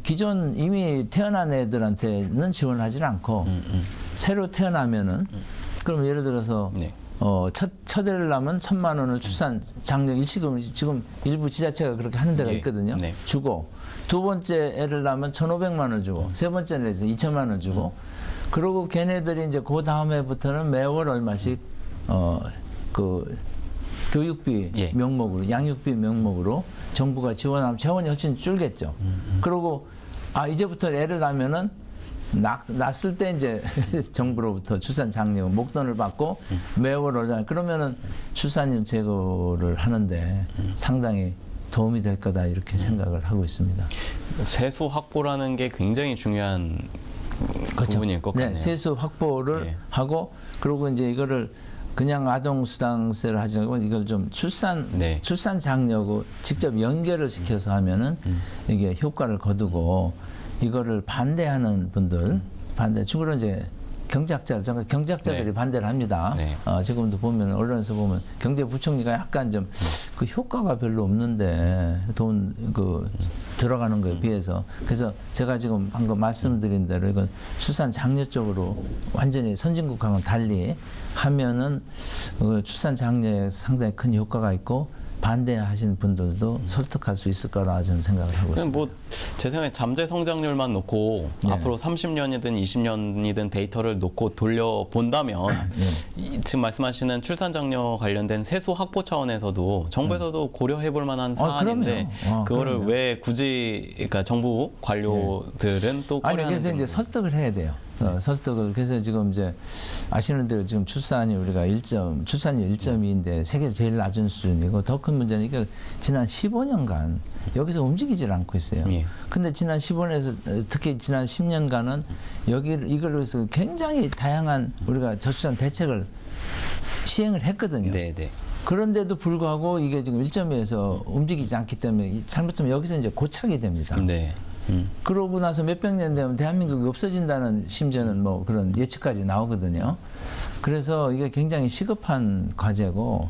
기존 이미 태어난 애들한테는 지원하지 않고 새로 태어나면은 그럼 예를 들어서 네. 첫 애를 낳으면 1,000만 원을 출산 장려 일시금 지금 일부 지자체가 그렇게 하는 데가 예. 있거든요. 네. 주고 두 번째 애를 낳으면 1,500만 원 주고 세 번째는 해서 2,000만 원 주고 그리고 걔네들이 이제 그 다음 해부터는 매월 얼마씩 그 교육비 예. 명목으로 양육비 명목으로 정부가 지원하면 재원이 훨씬 줄겠죠. 그리고 이제부터 애를 낳으면은 낳았을 때 이제 정부로부터 출산 장려 목돈을 받고 매월 얼마 그러면은 출산율 제고를 하는데 상당히 도움이 될 거다 이렇게 생각을 하고 있습니다. 세수 확보라는 게 굉장히 중요한 부분일 것 같네요. 네, 세수 확보를 예. 하고 그리고 이제 이거를 그냥 아동 수당세를 하지 말고 이걸 좀 출산 장려고 직접 연결을 시켜서 하면은 이게 효과를 거두고 이거를 반대하는 분들 주로 이제 경제학자들이 네. 반대를 합니다. 네. 지금도 보면 언론에서 보면 경제부총리가 약간 좀 그 효과가 별로 없는데 돈 들어가는 거에 비해서 그래서 제가 지금 방금 말씀드린 대로 이건 출산 장려 쪽으로 완전히 선진국하고는 달리 하면은 출산 장려에 상당히 큰 효과가 있고 반대하시는 분들도 설득할 수 있을 거라 저는 생각을 하고 있습니다. 뭐 제 생각에 잠재 성장률만 놓고 네. 앞으로 30년이든 20년이든 데이터를 놓고 돌려본다면 지금 말씀하시는 출산 장려 관련된 세수 확보 차원에서도 정부에서도 고려해볼 만한 사안인데 그거를 그럼요. 왜 굳이 그러니까 정부 관료들은 또 아니 꺼려하는지 그래서 이제 설득을 해야 돼요. 설득을 그래서 지금 이제 아시는 대로 지금 출산율 1.2인데 세계 제일 낮은 수준이고 더 큰 문제는 이게 지난 15년간 여기서 움직이질 않고 있어요. 예. 근데 지난 15년에서 특히 지난 10년간은 이걸 위해서 굉장히 다양한 우리가 저출산 대책을 시행을 했거든요. 네, 네. 그런데도 불구하고 이게 지금 1.2에서 움직이지 않기 때문에 잘못하면 여기서 이제 고착이 됩니다. 네. 그러고 나서 몇백 년 되면 대한민국이 없어진다는 심지어는 뭐 그런 예측까지 나오거든요. 그래서 이게 굉장히 시급한 과제고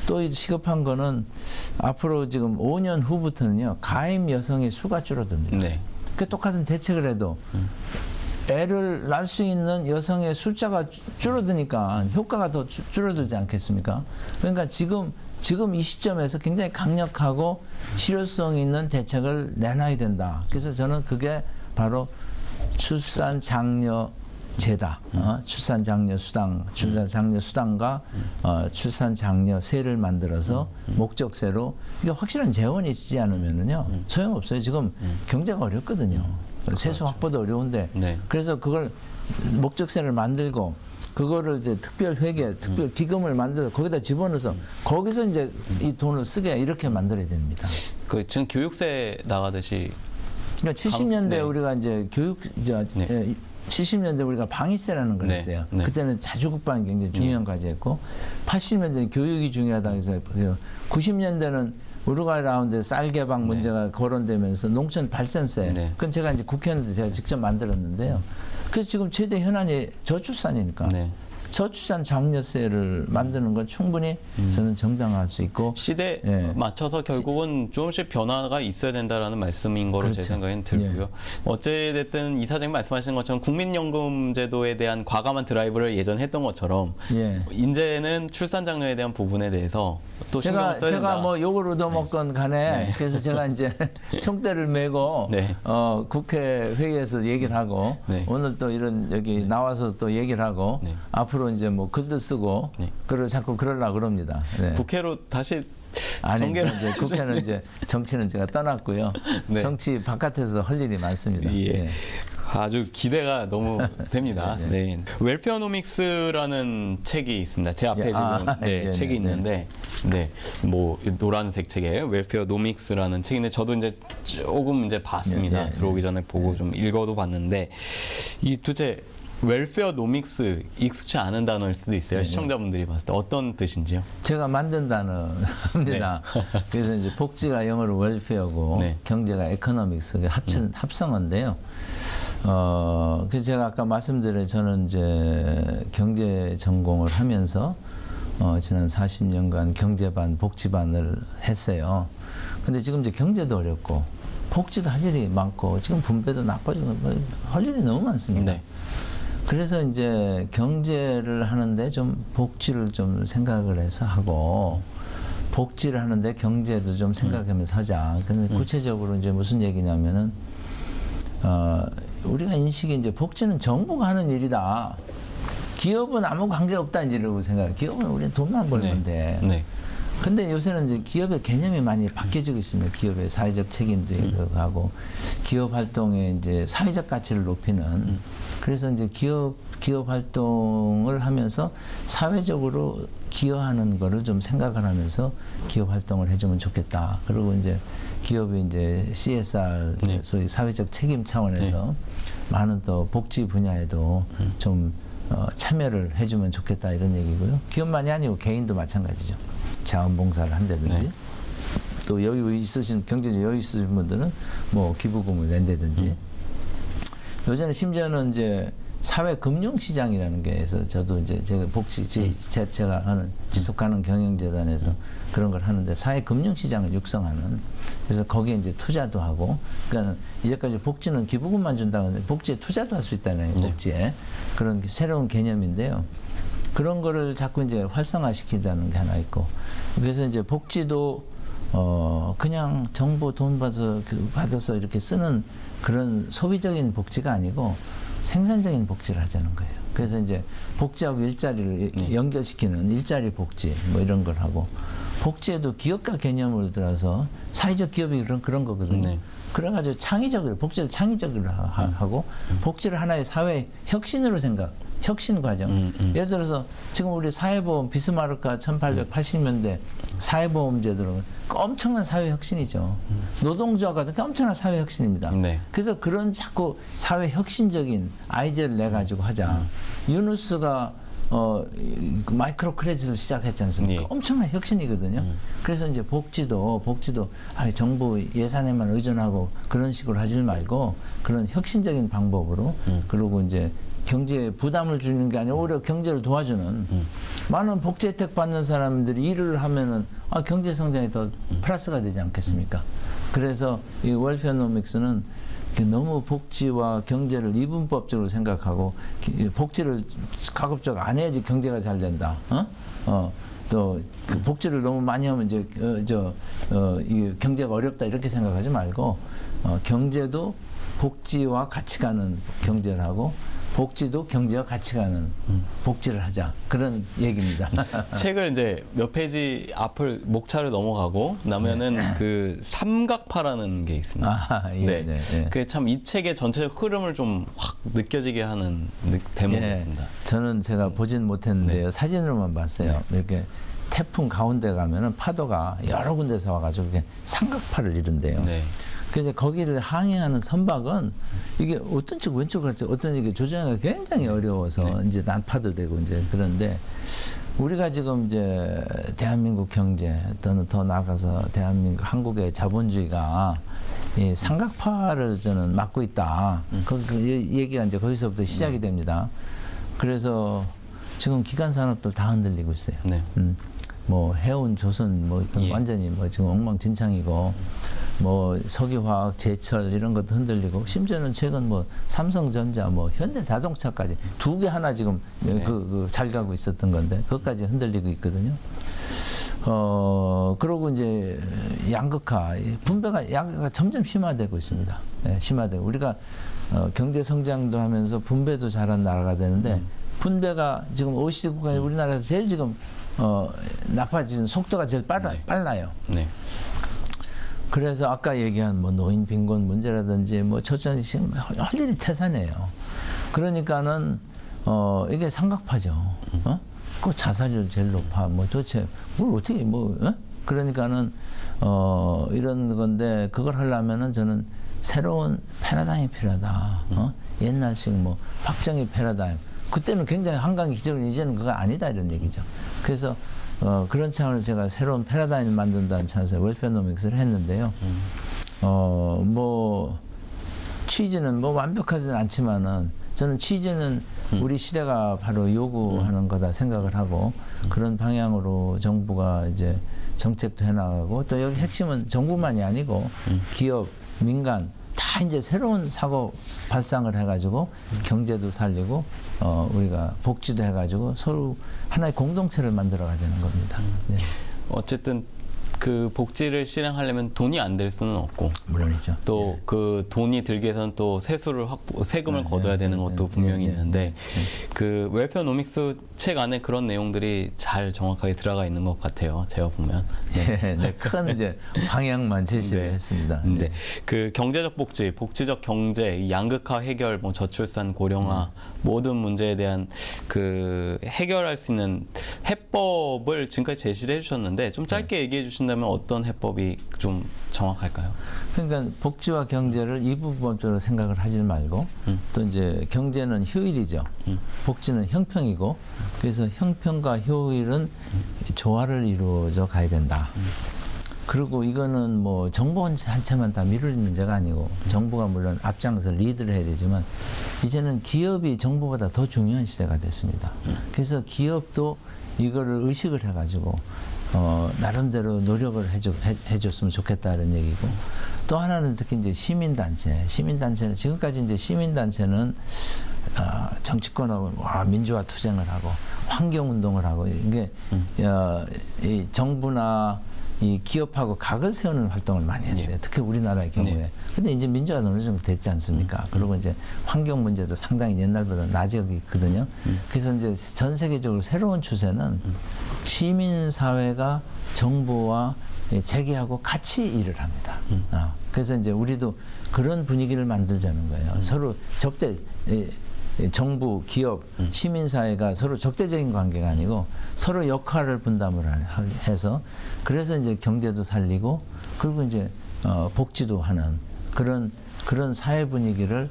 또 이 시급한 거는 앞으로 지금 5년 후부터는요 가임 여성의 수가 줄어듭니다. 네. 그 똑같은 대책을 해도 애를 낳을 수 있는 여성의 숫자가 줄어드니까 효과가 더 줄어들지 않겠습니까? 그러니까 지금 이 시점에서 굉장히 강력하고 실효성 있는 대책을 내놔야 된다. 그래서 저는 그게 바로 출산 장려 제다. 출산 장려 수당과 출산 장려세를 만들어서 목적세로 이게 확실한 재원이 있지 않으면은요 소용없어요. 지금 경제가 어렵거든요. 세수 확보도 어려운데 네. 그래서 그걸 목적세를 만들고 그거를 이제 특별 회계, 특별 기금을 만들어서 거기다 집어넣어서 거기서 이제 이 돈을 쓰게 이렇게 만들어야 됩니다. 지금 교육세 나가듯이 그러니까 70년대 네. 우리가 이제 70년대 우리가 방위세라는 걸 네. 했어요. 네. 그때는 자주국방이 굉장히 중요한 과제였고 80년대는 교육이 중요하다 해서 90년대는 우루과이 라운드 쌀 개방 문제가 거론되면서 농촌 발전세. 네. 그건 제가 이제 국회의원한테 제가 직접 만들었는데요. 그래서 지금 최대 현안이 저출산이니까 네. 저출산 장려세를 만드는 건 충분히 저는 정당화할 수 있고 시대에 예. 맞춰서 결국은 조금씩 변화가 있어야 된다는 말씀인 거로 제 그렇죠. 생각에는 들고요. 어찌됐든 이사장님 말씀하신 것처럼 국민연금 제도에 대한 과감한 드라이브를 예전 했던 것처럼 예. 이제는 출산 장려에 대한 부분에 대해서 또 신경을 써야 된다. 제가 뭐 욕을 얻어먹건 간에 네. 그래서 제가 이제 총대를 메고 네. 국회 회의에서 얘기를 하고 네. 오늘 또 이런 여기 나와서 또 얘기를 하고 네. 앞으로 이제 뭐 글도 쓰고 네. 그걸 자꾸 그러려고 그럽니다. 네. 국회로 다시 아니 전개를 이제 국회는 이제 정치는 제가 떠났고요. 네. 정치 바깥에서 할 일이 많습니다. 예. 예. 아주 기대가 너무 됩니다. 네. 웰페어노믹스라는 책이 있습니다. 제 앞에 예. 지금 네, 책이 네, 있는데, 뭐 노란색 책에 웰페어노믹스라는 책인데 저도 이제 조금 이제 봤습니다. 네, 네, 들어오기 전에 보고 좀 읽어도 봤는데 이 도대체 웰페어 노믹스 익숙치 않은 단어일 수도 있어요. 네네. 시청자분들이 봤을 때 어떤 뜻인지요? 제가 만든 단어입니다. 그래서 이제 복지가 영어로 웰페어고 네. 경제가 에코노믹스 합성어인데요. 그래서 제가 아까 말씀드린 저는 이제 경제 전공을 하면서 지난 40년간 경제반, 복지반을 했어요. 근데 지금 이제 경제도 어렵고 복지도 할 일이 많고 지금 분배도 나빠지고 할 일이 너무 많습니다. 네. 그래서 이제 경제를 하는데 좀 복지를 좀 생각을 해서 하고 복지를 하는데 경제도 좀 생각하면서 하자. 근데 구체적으로 이제 무슨 얘기냐면은 우리가 인식이 이제 복지는 정부가 하는 일이다. 기업은 아무 관계 없다 이러고 생각해요. 기업은 우리는 돈만 벌면 돼. 네. 근데 요새는 이제 기업의 개념이 많이 바뀌어지고 있습니다. 기업의 사회적 책임도 하고 기업 활동의 이제 사회적 가치를 높이는 그래서 이제 기업 활동을 하면서 사회적으로 기여하는 거를 좀 생각을 하면서 기업 활동을 해주면 좋겠다. 그리고 이제 기업이 이제 CSR 네. 소위 사회적 책임 차원에서 많은 또 복지 분야에도 좀 참여를 해주면 좋겠다 이런 얘기고요. 기업만이 아니고 개인도 마찬가지죠. 자원봉사를 한다든지 네. 또 여유 있으신 경제적 여유 있으신 분들은 뭐 기부금을 낸다든지 요새는 심지어는 이제 사회금융시장이라는 게 해서 저도 이제 제가 복지 제가 하는 지속가능 경영재단에서 그런 걸 하는데 사회금융시장을 육성하는 그래서 거기에 이제 투자도 하고 그러니까 이제까지 복지는 기부금만 준다는데 복지에 투자도 할 수 있다는 복지에 그런 새로운 개념인데요. 그런 거를 자꾸 이제 활성화시키자는 게 하나 있고 그래서 이제 복지도 그냥 정부 돈 받아서 이렇게 쓰는 그런 소비적인 복지가 아니고 생산적인 복지를 하자는 거예요. 그래서 이제 복지하고 일자리를 연결시키는 일자리 복지 뭐 이런 걸 하고 복지에도 기업가 개념을 들어서 사회적 기업이 그런 거거든요. 네. 그래가지고 창의적으로 복지를 창의적으로 하고 복지를 하나의 사회 혁신으로 혁신 과정. 예를 들어서 지금 우리 사회보험 비스마르크가 1880년대 사회보험제도로 엄청난 사회혁신이죠. 노동조합 같은 엄청난 사회혁신입니다. 네. 그래서 그런 자꾸 사회혁신적인 아이디어를 내가지고 하자. 유누스가 마이크로 크레딧을 시작했지 않습니까? 네. 엄청난 혁신이거든요. 그래서 이제 복지도 정부 예산에만 의존하고 그런 식으로 하지 말고 그런 혁신적인 방법으로 그리고 이제 경제에 부담을 주는 게 아니라 오히려 경제를 도와주는 많은 복지 혜택 받는 사람들이 일을 하면은 경제 성장에 더 플러스가 되지 않겠습니까? 그래서 이 웰페어노믹스는 너무 복지와 경제를 이분법적으로 생각하고 복지를 가급적 안 해야지 경제가 잘 된다. 또 그 복지를 너무 많이 하면 이제 이 경제가 어렵다 이렇게 생각하지 말고 경제도 복지와 같이 가는 경제를 하고 복지도 경제와 같이 가는 복지를 하자 그런 얘기입니다. 책을 이제 몇 페이지 앞을 목차를 넘어가고 나면은 그 삼각파라는 게 있습니다. 예, 네. 그게 참 이 책의 전체적 흐름을 좀 확 느껴지게 하는 대목이었습니다. 저는 제가 보진 못했는데요. 사진으로만 봤어요. 이렇게 태풍 가운데 가면은 파도가 여러 군데서 와가지고 이렇게 삼각파를 이룬대요. 네. 그래서 거기를 항해하는 선박은 이게 어떤 쪽 왼쪽 갈지 어떤 이게 조정하기가 굉장히 어려워서 이제 난파도 되고 이제 그런데 우리가 지금 이제 대한민국 경제 또는 더 나아가서 대한민국 한국의 자본주의가 이 삼각파를 저는 막고 있다. 그 얘기가 이제 거기서부터 시작이 됩니다. 그래서 지금 기간 산업들 다 흔들리고 있어요. 네. 뭐 해운, 조선 뭐 완전히 뭐 지금 엉망진창이고 뭐 석유화학, 제철 이런 것도 흔들리고 심지어는 최근 뭐 삼성전자, 뭐 현대자동차까지 두 개 하나 지금 잘 가고 있었던 건데 그것까지 흔들리고 있거든요. 그러고 이제 양극화, 양극화가 점점 심화되고 있습니다. 네, 심화되고 우리가 경제 성장도 하면서 분배도 잘한 나라가 되는데 분배가 지금 OECD 국가에 우리나라에서 제일 지금 나빠지는 속도가 제일 빨라요. 네. 그래서 아까 얘기한 뭐 노인 빈곤 문제라든지 뭐 저출산 지금 할 일이 태산이에요. 그러니까는 이게 삼각파죠. 그 자살률 제일 높아. 뭐 도대체 뭘 어떻게 그러니까는 이런 건데 그걸 하려면은 저는 새로운 패러다임이 필요하다. 옛날식 뭐 박정희 패러다임 그때는 굉장히 한강 기적은 이제는 그거 아니다 이런 얘기죠. 그래서 그런 차원에서 제가 새로운 패러다임을 만든다는 차원에서 웰페어노믹스를 했는데요. 뭐 취지는 뭐 완벽하지는 않지만은 저는 취지는 우리 시대가 바로 요구하는 거다 생각을 하고 그런 방향으로 정부가 이제 정책도 해나가고 또 여기 핵심은 정부만이 아니고 기업, 민간 다 이제 새로운 사고 발상을 해가지고 경제도 살리고 우리가 복지도 해가지고 서로 하나의 공동체를 만들어 가자는 겁니다. 네. 어쨌든 그 복지를 실행하려면 돈이 안 될 수는 없고 물론이죠. 또 그 돈이 들기 위해서는 또 세금을 거둬야 되는 것도 분명히 있는데 그 웰페어노믹스 책 안에 그런 내용들이 잘 정확하게 들어가 있는 것 같아요. 제가 보면. 네, 큰 이제 방향만 제시를 네. 했습니다. 네. 그 경제적 복지, 복지적 경제, 이 양극화 해결, 뭐 저출산, 고령화 모든 문제에 대한 그 해결할 수 있는 해법을 지금까지 제시를 해주셨는데 좀 짧게 얘기해 주신다면 어떤 해법이 좀 정확할까요? 그러니까 복지와 경제를 이부분법적으로 생각을 하지 말고 또 이제 경제는 효율이죠. 복지는 형평이고 그래서 형평과 효율은 조화를 이루어져 가야 된다. 그리고 이거는 뭐 정부 한체만 다 미룰 문제가 아니고 정부가 물론 앞장서 리드를 해야 되지만 이제는 기업이 정부보다 더 중요한 시대가 됐습니다. 그래서 기업도 이거를 의식을 해가지고 나름대로 노력을 해줬으면 좋겠다는 얘기고 또 하나는 특히 이제 시민단체는 지금까지 이제 시민단체는 정치권하고 민주화 투쟁을 하고 환경운동을 하고 이게 이 정부나 이 기업하고 각을 세우는 활동을 많이 했어요. 특히 우리나라의 경우에. 근데 이제 민주화는 어느 정도 됐지 않습니까? 그리고 이제 환경 문제도 상당히 옛날보다 나아지고 있거든요. 그래서 이제 전 세계적으로 새로운 추세는 시민사회가 정부와 재계하고 같이 일을 합니다. 그래서 이제 우리도 그런 분위기를 만들자는 거예요. 서로 정부, 기업, 시민사회가 서로 적대적인 관계가 아니고 서로 역할을 분담을 해서 그래서 이제 경제도 살리고 그리고 이제 복지도 하는 그런 사회 분위기를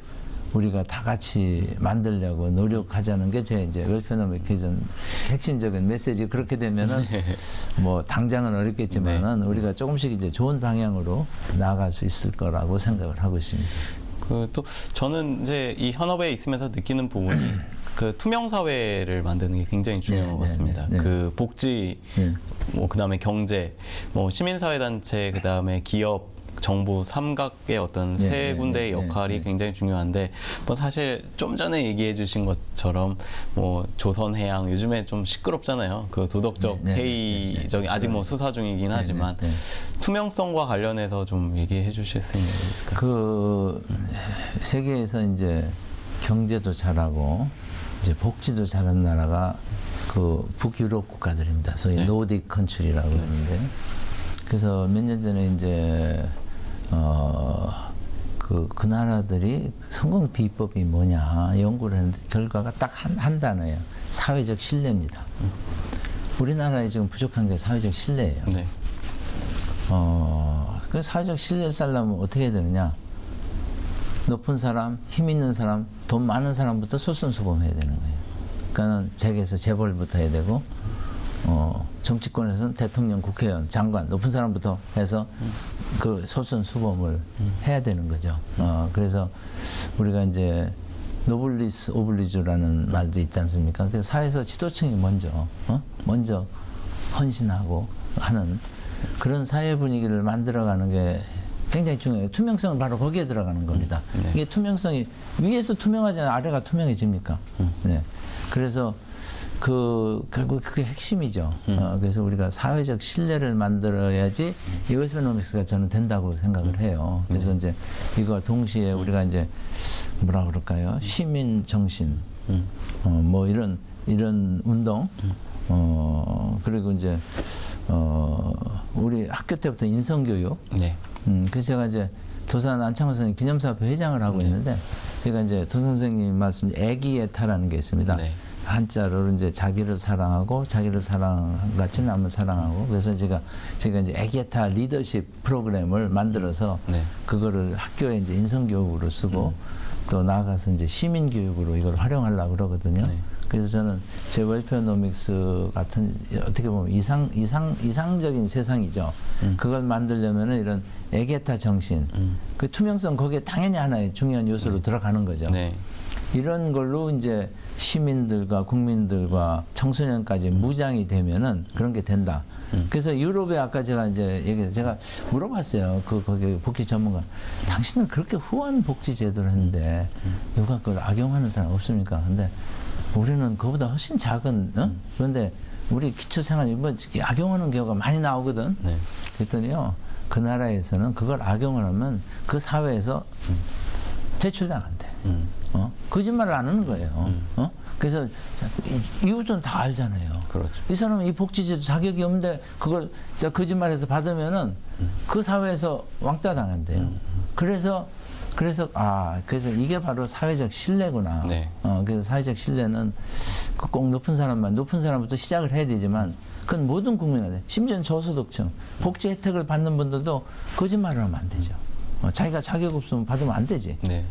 우리가 다 같이 만들려고 노력하자는 게 제 이제 웰페어노믹 비전 핵심적인 메시지. 그렇게 되면은 뭐 당장은 어렵겠지만은 우리가 조금씩 이제 좋은 방향으로 나아갈 수 있을 거라고 생각을 하고 있습니다. 또 저는 이제 이 현업에 있으면서 느끼는 부분이 그 투명 사회를 만드는 게 굉장히 중요한 것 같습니다. 그 복지, 뭐 그다음에 경제, 뭐 시민사회 단체, 그다음에 기업, 정부 삼각의 어떤 세 군데의 역할이 굉장히 중요한데 뭐 사실 좀 전에 얘기해 주신 것처럼 뭐 조선해양 요즘에 좀 시끄럽잖아요. 그 도덕적 회의적인 아직 뭐 수사 중이긴 하지만 투명성과 관련해서 좀 얘기해 주실 수 있을까요? 그 세계에서 이제 경제도 잘하고 이제 복지도 잘하는 나라가 그 북유럽 국가들입니다. 소위 노딕 컨트리라고 하는데 그래서 몇 년 전에 이제 그 나라들이 성공 비법이 뭐냐 연구를 했는데 결과가 딱 한 단어예요. 사회적 신뢰입니다. 우리나라에 지금 부족한 게 사회적 신뢰예요. 네. 그 사회적 신뢰를 쌓으려면 어떻게 해야 되느냐? 높은 사람, 힘 있는 사람, 돈 많은 사람부터 솔선수범해야 되는 거예요. 그러니까는 재계에서 재벌부터 해야 되고 정치권에서는 대통령, 국회의원, 장관, 높은 사람부터 해서 그 솔선수범을 해야 되는 거죠. 그래서 우리가 이제 노블리스 오블리주라는 말도 있지 않습니까? 그래서 사회에서 지도층이 먼저 헌신하고 하는 그런 사회 분위기를 만들어가는 게 굉장히 중요해요. 투명성은 바로 거기에 들어가는 겁니다. 이게 투명성이 위에서 투명하지 않으면 아래가 투명해집니까? 네. 그래서 결국 그게 핵심이죠. 그래서 우리가 사회적 신뢰를 만들어야지 이 웰페어노믹스가 저는 된다고 생각을 해요. 그래서 이제 이거 동시에 우리가 이제 뭐라 그럴까요? 시민 정신, 뭐 이런 운동, 그리고 이제 우리 학교 때부터 인성교육. 그래서 제가 이제 도산 안창호 선생님 기념사업회 회장을 하고 있는데 제가 이제 도 선생님 말씀 애기애타라는 게 있습니다. 한자로 이제 자기를 사랑하고 자기를 사랑같이 남을 사랑하고 그래서 제가 이제 애기애타 리더십 프로그램을 만들어서 그거를 학교에 이제 인성교육으로 쓰고 또 나아가서 이제 시민 교육으로 이걸 활용하려고 그러거든요. 네. 그래서 저는 제 웰페어노믹스 같은 어떻게 보면 이상적인 세상이죠. 그걸 만들려면은 이런 에게타 정신, 그 투명성 거기에 당연히 하나의 중요한 요소로 들어가는 거죠. 네. 이런 걸로 이제 시민들과 국민들과 청소년까지 무장이 되면은 그런 게 된다. 그래서 유럽에 아까 제가 물어봤어요. 거기 복지 전문가. 당신은 그렇게 후한 복지 제도를 했는데 누가 그걸 악용하는 사람 없습니까? 근데 우리는 그보다 훨씬 작은, 그런데 우리 기초생활 뭐 악용하는 경우가 많이 나오거든. 네. 그랬더니요, 그 나라에서는 그걸 악용을 하면 그 사회에서 퇴출당한대. 거짓말을 안 하는 거예요. 그래서 이웃은 다 알잖아요. 그렇죠. 이 사람은 이 복지제도 자격이 없는데 그걸 거짓말해서 받으면은 그 사회에서 왕따 당한대요. 그래서 이게 바로 사회적 신뢰구나. 네. 그래서 사회적 신뢰는 꼭 높은 사람부터 시작을 해야 되지만 그건 모든 국민한테, 심지어 저소득층, 복지 혜택을 받는 분들도 거짓말을 하면 안 되죠. 자기가 자격 없으면 받으면 안 되지. 네.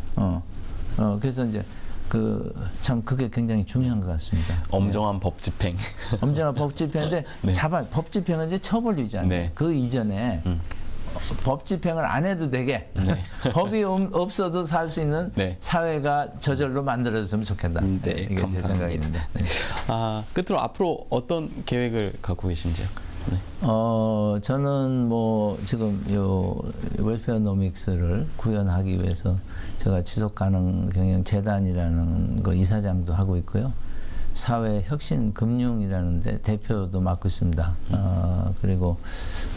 그래서 이제 참 그게 굉장히 중요한 것 같습니다. 엄정한 법 집행. 엄정한 법 집행인데 네. 법 집행은 이제 처벌 유지하는 네. 그 이전에 법 집행을 안 해도 되게 네. 법이 없어도 살 수 있는 네. 사회가 저절로 만들어졌으면 좋겠다. 네, 이게 제 감사합니다. 생각입니다. 네. 끝으로 앞으로 어떤 계획을 갖고 계신지요? 네. 저는 뭐 지금 요 웰페어노믹스를 구현하기 위해서 제가 지속가능 경영 재단이라는 거 이사장도 하고 있고요. 사회혁신금융이라는데 대표도 맡고 있습니다. 그리고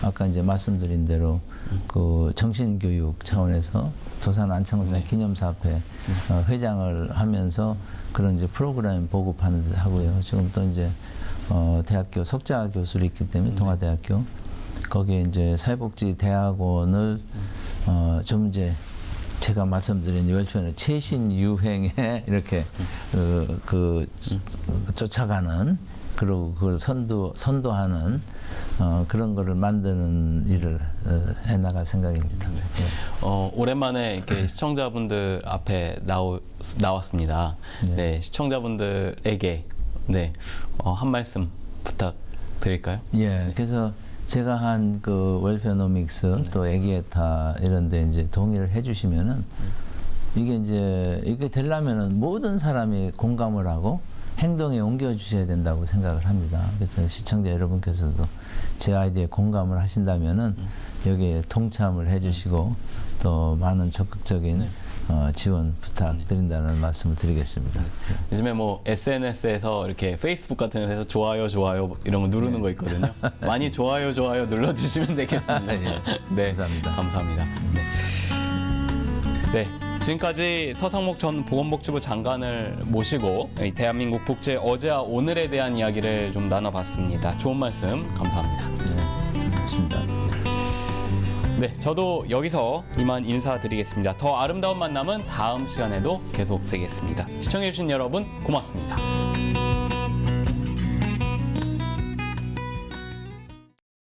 아까 이제 말씀드린 대로 그 정신교육 차원에서 도산 안창호사 네. 기념사업회 회장을 하면서 그런 이제 프로그램 보급하는 데 하고요. 지금 또 이제 대학교 석자 교수로 있기 때문에 동아대학교 거기에 이제 사회복지대학원을 좀 이제 제가 말씀드린 웰페어는 최신 유행에 이렇게 쫓아가는 그리고 그걸 선도하는 그런 거를 만드는 일을 해나갈 생각입니다. 네. 오랜만에 이렇게 시청자분들 앞에 나왔습니다. 네. 네, 시청자분들에게 한 말씀 부탁드릴까요? 예, 그래서 제가 한 그 웰페어노믹스 또 에기에타 이런 데 이제 동의를 해 주시면은 이게 되려면은 모든 사람이 공감을 하고 행동에 옮겨 주셔야 된다고 생각을 합니다. 그래서 시청자 여러분께서도 제 아이디어에 공감을 하신다면은 여기에 동참을 해 주시고 또 많은 적극적인 지원 부탁드린다는 말씀을 드리겠습니다. 요즘에 뭐 SNS에서 이렇게 페이스북 같은 데서 좋아요 이런 거 누르는 거 있거든요. 많이 좋아요 눌러주시면 되겠습니다. 예. 네, 감사합니다. 감사합니다. 네, 지금까지 서상목 전 보건복지부 장관을 모시고 이 대한민국 복지의 어제와 오늘에 대한 이야기를 좀 나눠봤습니다. 좋은 말씀 감사합니다. 네, 고맙습니다. 네, 저도 여기서 이만 인사드리겠습니다. 더 아름다운 만남은 다음 시간에도 계속되겠습니다. 시청해주신 여러분 고맙습니다.